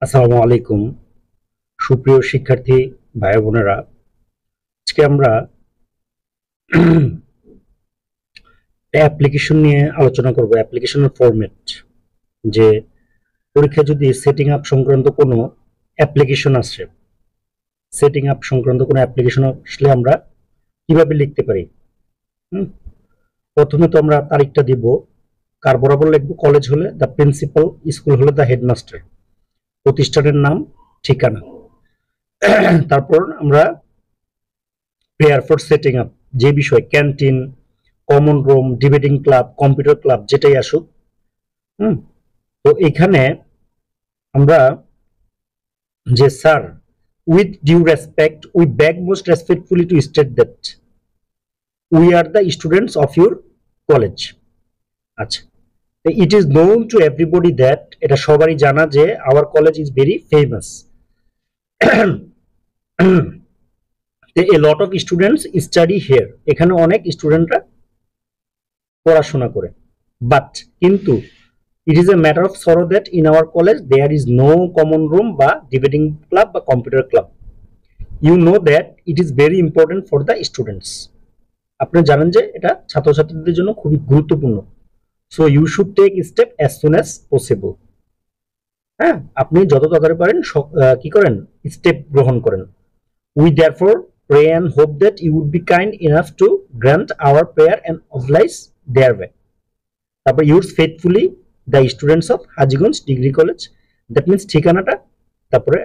আসসালামু আলাইকুম সুপ্রিয় শিক্ষার্থী ভাই বোনেরা। আজকে আমরা অ্যাপ্লিকেশন নিয়ে আলোচনা করব। অ্যাপ্লিকেশনের ফরম্যাট, যে পরীক্ষা যদি সেটিং আপ সংক্রান্ত কোনো অ্যাপ্লিকেশন আসে, সেটিং আপ সংক্রান্ত কোনো অ্যাপ্লিকেশন আসলে আমরা কিভাবে লিখতে পারি। হুম, প্রথমে তো আমরা তারিখটা দিব, কার বরাবর লিখবো। কলেজ হলে দ্য প্রিন্সিপাল, স্কুল হলে দ্য হেডমাস্টার, প্রতিষ্ঠানের নাম, ঠিকানা। তারপর আমরা প্রেয়ার ফর সেটিং আপ, যে বিষয় canteen, common room, debating club, computer club, যেটাই আসুক। হুম, তো এখানে আমরা যে sir, with due respect we beg most respectfully to state that we are the students of your college. আচ্ছা, it is known to everybody that, এটা সবারই জানা যে our college is very famous. A lot of students study here, এখানে অনেক স্টুডেন্টরা পড়াশোনা করে। বাট কিন্তু it is a matter of sorrow that in our college there is no common room বা debating club বা computer club. You know that it is very important for the students. আপনি জানেন যে এটা ছাত্রছাত্রীদের জন্য খুবই গুরুত্বপূর্ণ। So you should take step as soon as possible. হ্যাঁ, আপনি যত তাড়াতাড়ি পারেন কি করেন, স্টেপ গ্রহণ করেন। We therefore pray and hope that you would be kind enough to grant our prayer and oblige their way. তারপর yours faithfully the students of Hajiganj degree college. That means ঠিকানাটা, তারপরে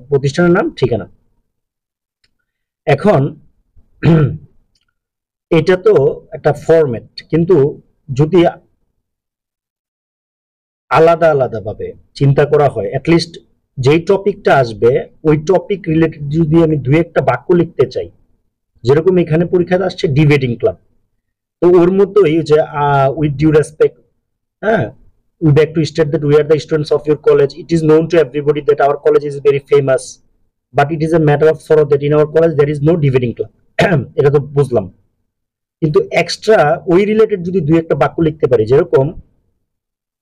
প্রতিষ্ঠানের নাম, ঠিকানা। এখন এটা তো একটা ফরম্যাট, কিন্তু যদি আলাদা আলাদা ভাবে চিন্তা করা হয়, অ্যাটলিস্ট যেই টপিকটা আসবে ওই টপিক রিলেটেড যদি আমি দুই একটা বাক্য লিখতে চাই, যেরকম এখানে পরীক্ষাতে আসছে ডিবেটিং ক্লাব, তো ওর মধ্যেই যে উইথ ডিউ রেসপেক্ট, হ্যাঁ, we beg to state that we are the students of your college. It is known to everybody that our college is very famous, but it is a matter of sorrow that in our college there is no debating club. এটা তো বুঝলাম, কিন্তু extra ওই related যদি দুই একটা বাক্য লিখতে পারি, যেরকম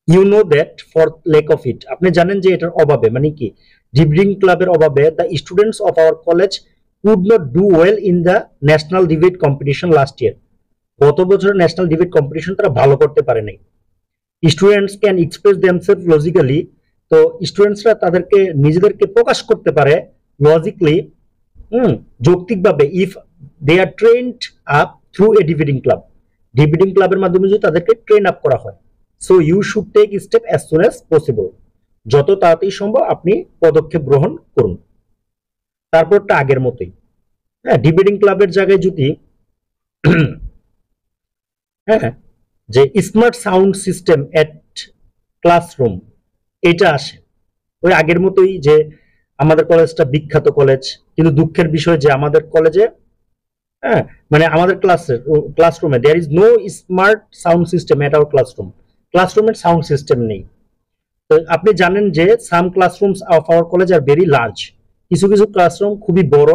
you know that for lack of it, আপনি জানেন যে এটার অভাবে, মানে কি, ডিবেটিং ক্লাবের অভাবে the students of our college could not do well in the national debate competition last year. গত বছরের ন্যাশনাল ডিবেট কম্পিটিশন তারা ভালো করতে পারে নাই। Students can express themselves logically, তো স্টুডেন্টসরা তাদেরকে নিজেদেরকে প্রকাশ করতে পারে লজিক্যালি, যৌক্তিকভাবে, if they are trained up through a debating club, debating ক্লাবের মাধ্যমে যদি তাদেরকে ট্রেন আপ করা হয়। So you should take step as soon as possible, যত তাড়াতাড়ি সম্ভব আপনি পদক্ষেপ গ্রহণ করুন। তারপরটা আগের মতোই, হ্যাঁ, ডিবেটিং ক্লাবের জায়গায় যদি হ্যাঁ, যে স্মার্ট সাউন্ড সিস্টেম এট ক্লাসরুম, এটা আসে ওই আগের মতোই, যে আমাদের কলেজটা বিখ্যাত কলেজ, কিন্তু দুঃখের বিষয় যে আমাদের কলেজে, হ্যাঁ, মানে আমাদের ক্লাসরুমে there is no smart sound system at our classroom, ক্লাসরুমের সাউন্ড সিস্টেম নেই। তো আপনি জানেন যে some classrooms of our college are very large, কিছু কিছু ক্লাসরুম খুবই বড়।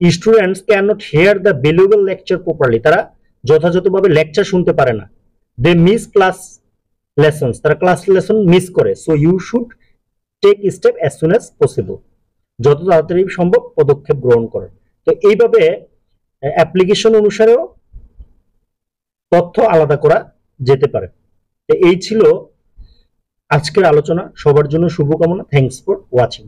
Students can not hear the valuable lecture properly, তারা যথাযথভাবে লেকচার শুনতে পারে না। দে মিস ক্লাস লেসন্স, তারা ক্লাস লেসন মিস করে। So you should take step as soon as possible, যত তাড়াতাড়ি সম্ভব পদক্ষেপ গ্রহণ করে। তো এইভাবে অ্যাপ্লিকেশন অনুসারেও তথ্য আলাদা করা যেতে পারে। তো এই ছিল আজকের আলোচনা। সবার জন্য শুভকামনা। Thanks for watching.